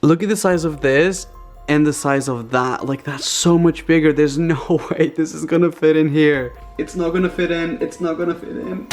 Look at the size of this and the size of that. Like, that's so much bigger. There's no way this is gonna fit in here. It's not gonna fit in. It's not gonna fit in.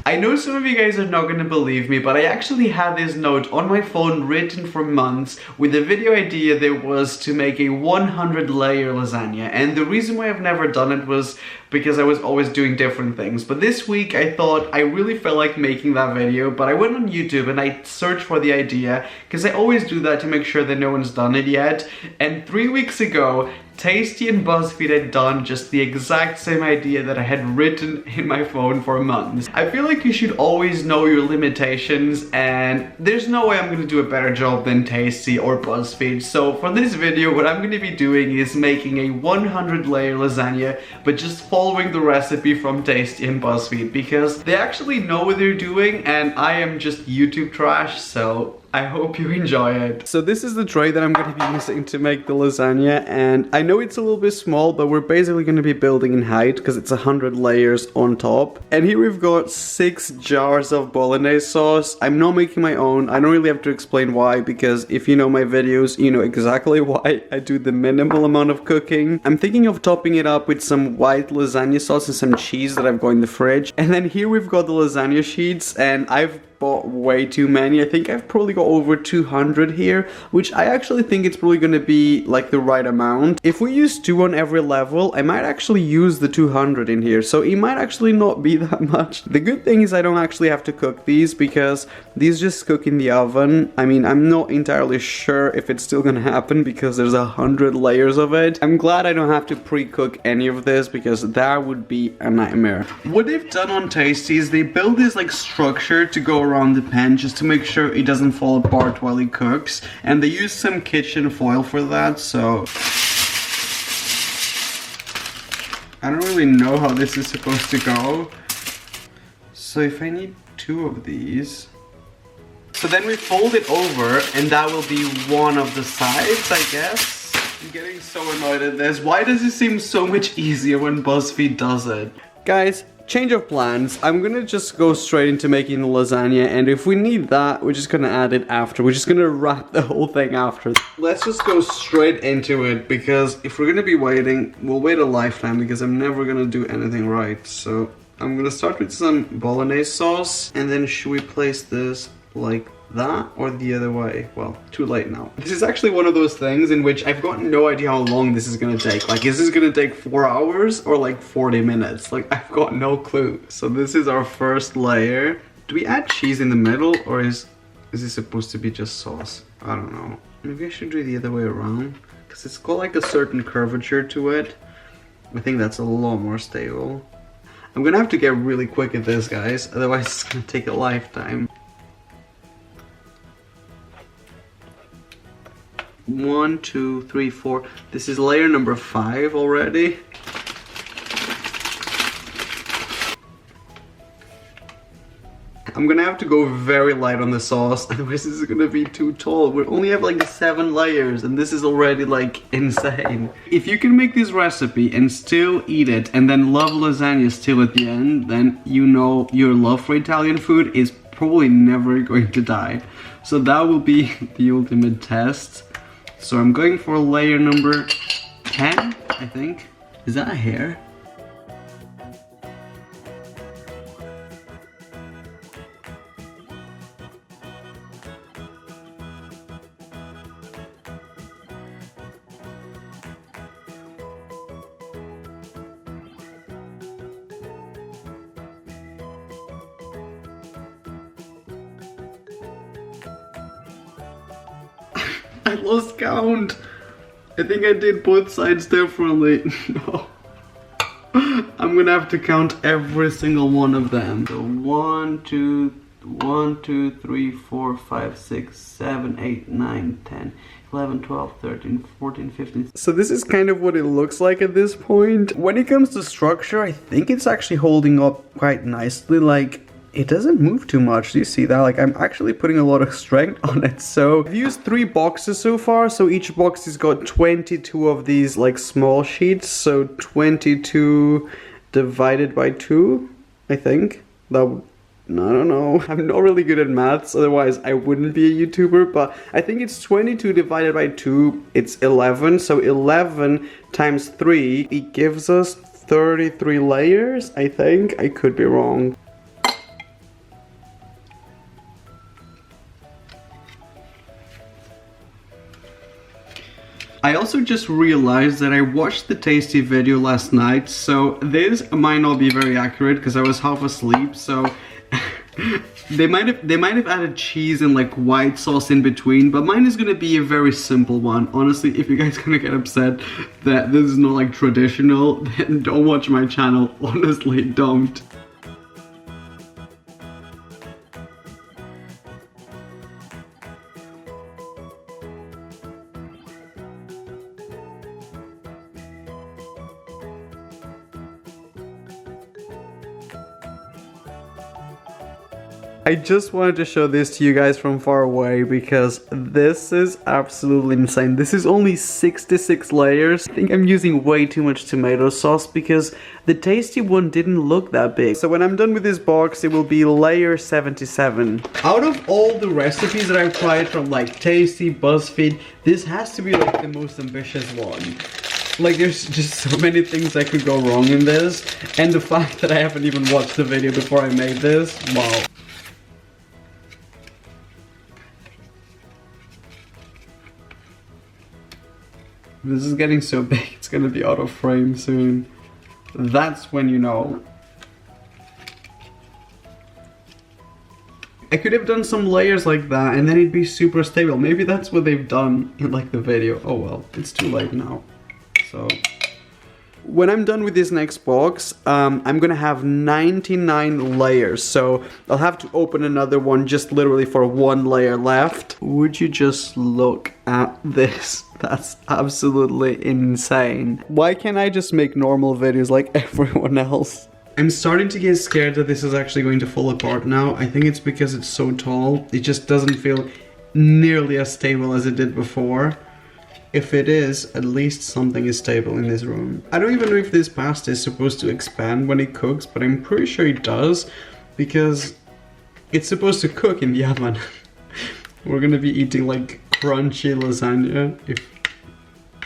I know some of you guys are not going to believe me, but I actually had this note on my phone written for months with the video idea that was to make a 100 layer lasagna. And the reason why I've never done it was because I was always doing different things. But this week I thought I really felt like making that video, but I went on YouTube and I searched for the idea, because I always do that to make sure that no one's done it yet. And 3 weeks ago, Tasty and BuzzFeed had done just the exact same idea that I had written in my phone for months. I feel like you should always know your limitations, and there's no way I'm gonna do a better job than Tasty or BuzzFeed. So for this video, what I'm gonna be doing is making a 100 layer lasagna, but just following the recipe from Tasty and BuzzFeed, because they actually know what they're doing and I am just YouTube trash, so I hope you enjoy it. So this is the tray that I'm going to be using to make the lasagna, and I know it's a little bit small, but we're basically going to be building in height because it's 100 layers on top. And here we've got 6 jars of bolognese sauce. I'm not making my own. I don't really have to explain why, because if you know my videos, you know exactly why I do the minimal amount of cooking. I'm thinking of topping it up with some white lasagna sauce and some cheese that I've got in the fridge. And then here we've got the lasagna sheets, and I've bought way too many. I think I've probably got over 200 here, which I actually think it's probably going to be like the right amount. If we use 2 on every level, I might actually use the 200 in here, so it might actually not be that much. The good thing is I don't actually have to cook these, because these just cook in the oven. I mean, I'm not entirely sure if it's still gonna happen because there's 100 layers of it. I'm glad I don't have to pre-cook any of this, because that would be a nightmare. What they've done on Tasty is they build this like structure to go around the pan just to make sure it doesn't fall apart while it cooks, and they use some kitchen foil for that, so I don't really know how this is supposed to go. So if I need 2 of these, so then we fold it over and that will be one of the sides, I guess. I'm getting so annoyed at this. Why does it seem so much easier when BuzzFeed does it? Guys, change of plans. I'm gonna just go straight into making the lasagna, and if we need that, we're just gonna add it after. We're just gonna wrap the whole thing after. Let's just go straight into it, because if we're gonna be waiting, we'll wait a lifetime, because I'm never gonna do anything right. So I'm gonna start with some bolognese sauce, and then should we place this like that or the other way? Well, too late now. This is actually one of those things in which I've got no idea how long this is gonna take. Like, is this gonna take 4 hours or like 40 minutes? Like, I've got no clue. So this is our first layer. Do we add cheese in the middle, or is this supposed to be just sauce? I don't know. Maybe I should do it the other way around, because it's got like a certain curvature to it. I think that's a lot more stable. I'm gonna have to get really quick at this, guys, otherwise it's gonna take a lifetime. 1, 2, 3, 4. This is layer number 5 already. I'm gonna have to go very light on the sauce, otherwise this is gonna be too tall. We only have like 7 layers and this is already like insane. If you can make this recipe and still eat it and then love lasagna still at the end, then you know your love for Italian food is probably never going to die. So that will be the ultimate test. So I'm going for layer number 10, I think. Is that a hair? I lost count. I think I did both sides differently. No. I'm gonna have to count every single one of them. So 1, 2, 3, 4, 5, 6, 7, 8, 9, 10, 11, 12, 13, 14, 15. So this is kind of what it looks like at this point. When it comes to structure, I think it's actually holding up quite nicely. Like, it doesn't move too much. Do you see that? Like, I'm actually putting a lot of strength on it. So I've used 3 boxes so far. So each box has got 22 of these like small sheets. So 22 divided by 2, I think. That would I don't know. I'm not really good at maths, otherwise I wouldn't be a YouTuber, but I think it's 22 divided by 2, it's 11, so 11 times 3, it gives us 33 layers, I think. I could be wrong. I also just realized that I watched the Tasty video last night, so this might not be very accurate because I was half asleep, so they might have added cheese and like white sauce in between, but mine is gonna be a very simple one. Honestly, if you guys gonna get upset that this is not like traditional, then don't watch my channel. Honestly, don't. I just wanted to show this to you guys from far away because this is absolutely insane. This is only 66 layers. I think I'm using way too much tomato sauce because the Tasty one didn't look that big. So when I'm done with this box, it will be layer 77. Out of all the recipes that I've tried from like Tasty, BuzzFeed, this has to be like the most ambitious one. Like, there's just so many things that could go wrong in this, and the fact that I haven't even watched the video before I made this, wow. This is getting so big, it's gonna be out of frame soon. That's when you know. I could have done some layers like that and then it'd be super stable. Maybe that's what they've done in like the video. Oh well, it's too late now. So when I'm done with this next box, I'm gonna have 99 layers. So I'll have to open another one just literally for one layer left. Would you just look at this? That's absolutely insane. Why can't I just make normal videos like everyone else? I'm starting to get scared that this is actually going to fall apart now. I think it's because it's so tall. It just doesn't feel nearly as stable as it did before. If it is, at least something is stable in this room. I don't even know if this pasta is supposed to expand when it cooks, but I'm pretty sure it does because it's supposed to cook in the oven. We're gonna be eating like crunchy lasagna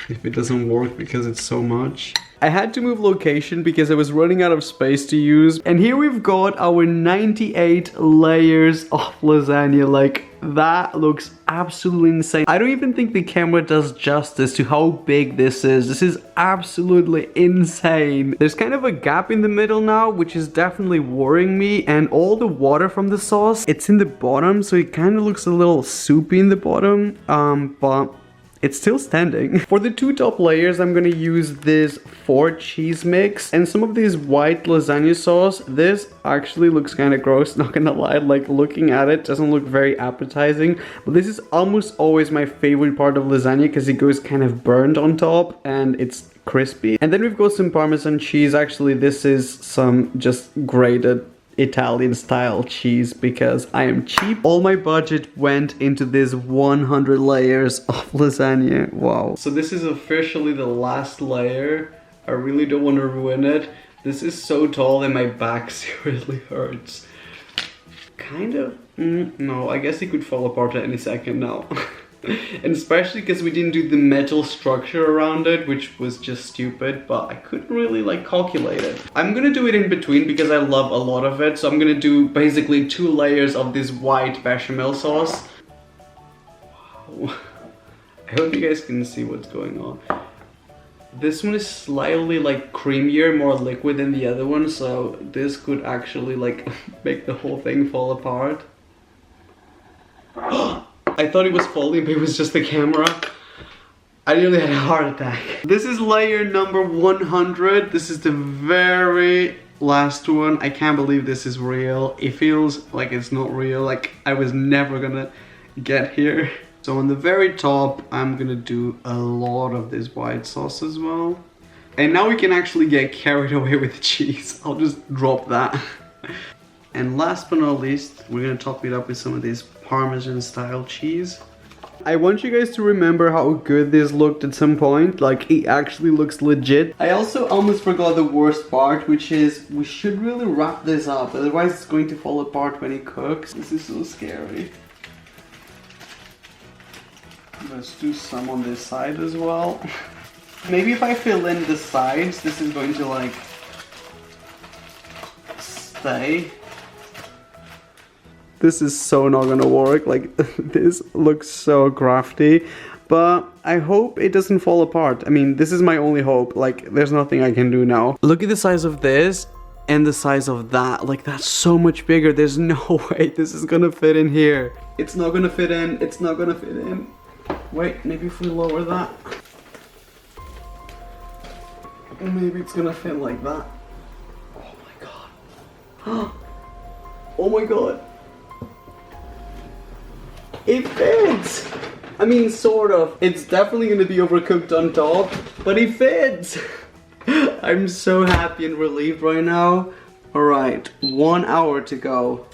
if it doesn't work because it's so much. I had to move location because I was running out of space to use. And here we've got our 98 layers of lasagna. Like, that looks absolutely insane. I don't even think the camera does justice to how big this is. This is absolutely insane. There's kind of a gap in the middle now, which is definitely worrying me. And all the water from the sauce, it's in the bottom, so it kind of looks a little soupy in the bottom. But it's still standing. For the two top layers, I'm gonna use this 4 cheese mix and some of this white lasagna sauce. This actually looks kind of gross, not gonna lie. Like, looking at it doesn't look very appetizing, but this is almost always my favorite part of lasagna because it goes kind of burnt on top and it's crispy. And then we've got some Parmesan cheese. Actually, this is some just grated Italian style cheese because I am cheap. All my budget went into this 100 layers of lasagna. Wow. So this is officially the last layer. I really don't want to ruin it. This is so tall that my back seriously hurts. Kind of. No, I guess it could fall apart at any second now. And especially because we didn't do the metal structure around it, which was just stupid, but I couldn't really like calculate it. I'm gonna do it in between because I love a lot of it, so I'm gonna do basically 2 layers of this white bechamel sauce. Wow. I hope you guys can see what's going on. This one is slightly like creamier, more liquid than the other one, so this could actually like make the whole thing fall apart. I thought it was falling, but it was just the camera. I nearly had a heart attack. This is layer number 100. This is the very last one. I can't believe this is real. It feels like it's not real. Like I was never gonna get here. So on the very top, I'm gonna do a lot of this white sauce as well. And now we can actually get carried away with the cheese. I'll just drop that. And last but not least, we're gonna top it up with some of this Parmesan style cheese. I want you guys to remember how good this looked at some point. Like, it actually looks legit. I also almost forgot the worst part, which is we should really wrap this up, otherwise it's going to fall apart when it cooks. This is so scary. Let's do some on this side as well. Maybe if I fill in the sides, this is going to like stay. This is so not gonna work. Like, this looks so crafty, but I hope it doesn't fall apart. I mean, this is my only hope. Like, there's nothing I can do now. Look at the size of this and the size of that. Like, that's so much bigger. There's no way this is gonna fit in here. It's not gonna fit in. It's not gonna fit in. Wait, maybe if we lower that. Maybe it's gonna fit like that. Oh my god. Oh my god. It fits! I mean, sort of. It's definitely gonna be overcooked on top, but it fits! I'm so happy and relieved right now. Alright, 1 hour to go.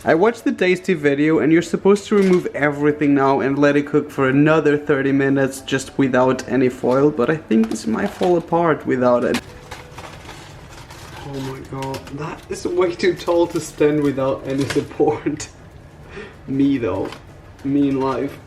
I watched the tasty video and you're supposed to remove everything now and let it cook for another 30 minutes just without any foil, but I think this might fall apart without it. Oh my god, that is way too tall to stand without any support. Me though, me in life.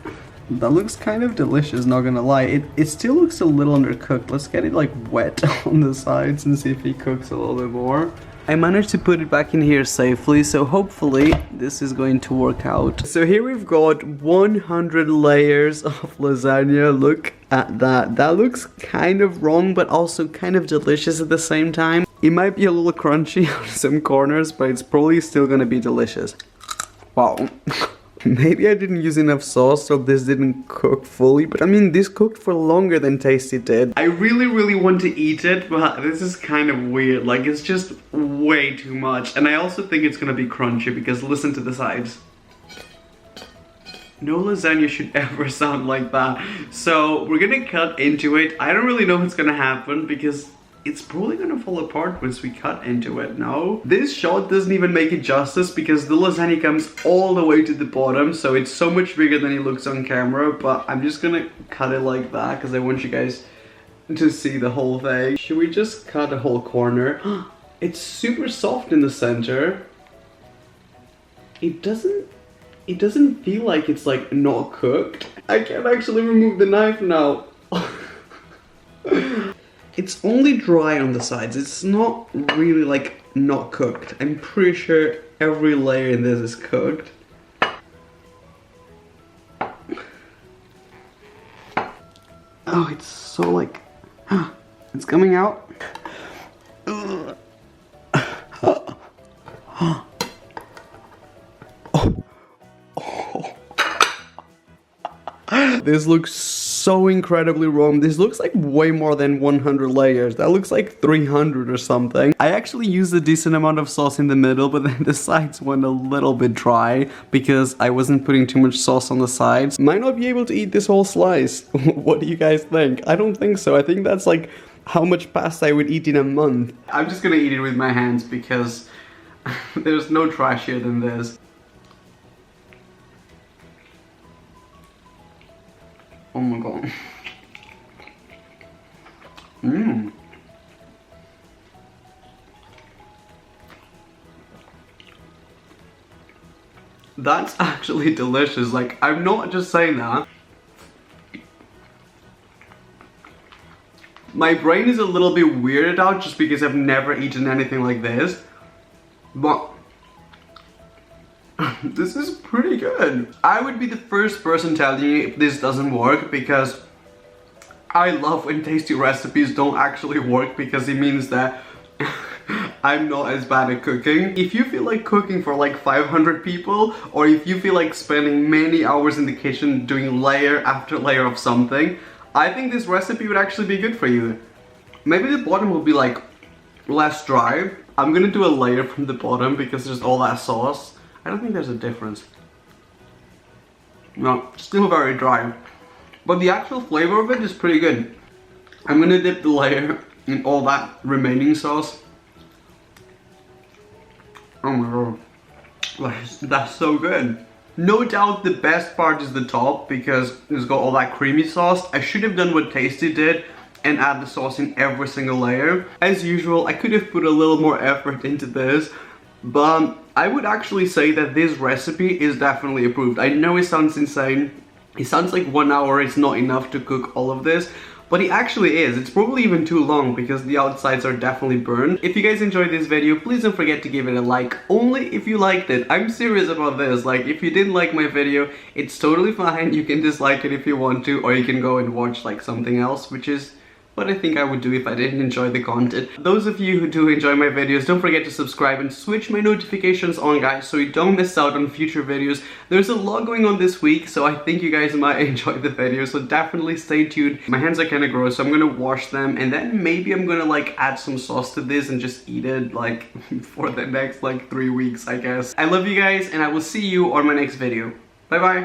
That looks kind of delicious, not gonna lie. It still looks a little undercooked. Let's get it like wet on the sides and see if it cooks a little bit more. I managed to put it back in here safely, so hopefully this is going to work out. So here we've got 100 layers of lasagna. Look at that. That looks kind of wrong, but also kind of delicious at the same time. It might be a little crunchy on some corners, but it's probably still gonna be delicious. Wow. Maybe I didn't use enough sauce, so this didn't cook fully, but I mean, this cooked for longer than Tasty did. I really want to eat it, but this is kind of weird. Like, it's just way too much. And I also think it's gonna be crunchy, because listen to the sides. No lasagna should ever sound like that. So we're gonna cut into it. I don't really know what's gonna happen, because it's probably gonna fall apart once we cut into it, no? This shot doesn't even make it justice because the lasagna comes all the way to the bottom, so it's so much bigger than it looks on camera, but I'm just gonna cut it like that because I want you guys to see the whole thing. Should we just cut a whole corner? It's super soft in the center. It doesn't feel like it's like not cooked. I can't actually remove the knife now. It's only dry on the sides. It's not really like not cooked. I'm pretty sure every layer in this is cooked. Oh, it's so like, it's coming out. This looks so incredibly wrong. This looks like way more than 100 layers. That looks like 300 or something. I actually used a decent amount of sauce in the middle, but then the sides went a little bit dry because I wasn't putting too much sauce on the sides. Might not be able to eat this whole slice. What do you guys think? I don't think so. I think that's like how much pasta I would eat in a month. I'm just gonna eat it with my hands because there's no trashier than this. Oh my god. Mmm. That's actually delicious. Like, I'm not just saying that. My brain is a little bit weirded out just because I've never eaten anything like this. But this is pretty good. I would be the first person telling you if this doesn't work because I love when tasty recipes don't actually work because it means that I'm not as bad at cooking. If you feel like cooking for like 500 people, or if you feel like spending many hours in the kitchen doing layer after layer of something, I think this recipe would actually be good for you. Maybe the bottom will be like less dry. I'm gonna do a layer from the bottom because there's all that sauce. I don't think there's a difference. No, still very dry. But the actual flavor of it is pretty good. I'm gonna dip the layer in all that remaining sauce. Oh my god. That's so good. No doubt the best part is the top because it's got all that creamy sauce. I should have done what Tasty did and add the sauce in every single layer. As usual, I could have put a little more effort into this, but I would actually say that this recipe is definitely approved. I know it sounds insane. It sounds like 1 hour is not enough to cook all of this, but it actually is. It's probably even too long because the outsides are definitely burned. If you guys enjoyed this video, please don't forget to give it a like, only if you liked it. I'm serious about this. Like, if you didn't like my video, it's totally fine. You can dislike it if you want to, or you can go and watch like something else, which is what I think I would do if I didn't enjoy the content. Those of you who do enjoy my videos, don't forget to subscribe and switch my notifications on, guys, so you don't miss out on future videos. There's a lot going on this week, so I think you guys might enjoy the video, so definitely stay tuned. My hands are kind of gross, so I'm gonna wash them, and then maybe I'm gonna like add some sauce to this and just eat it like for the next like 3 weeks, I guess. I love you guys, and I will see you on my next video. Bye bye.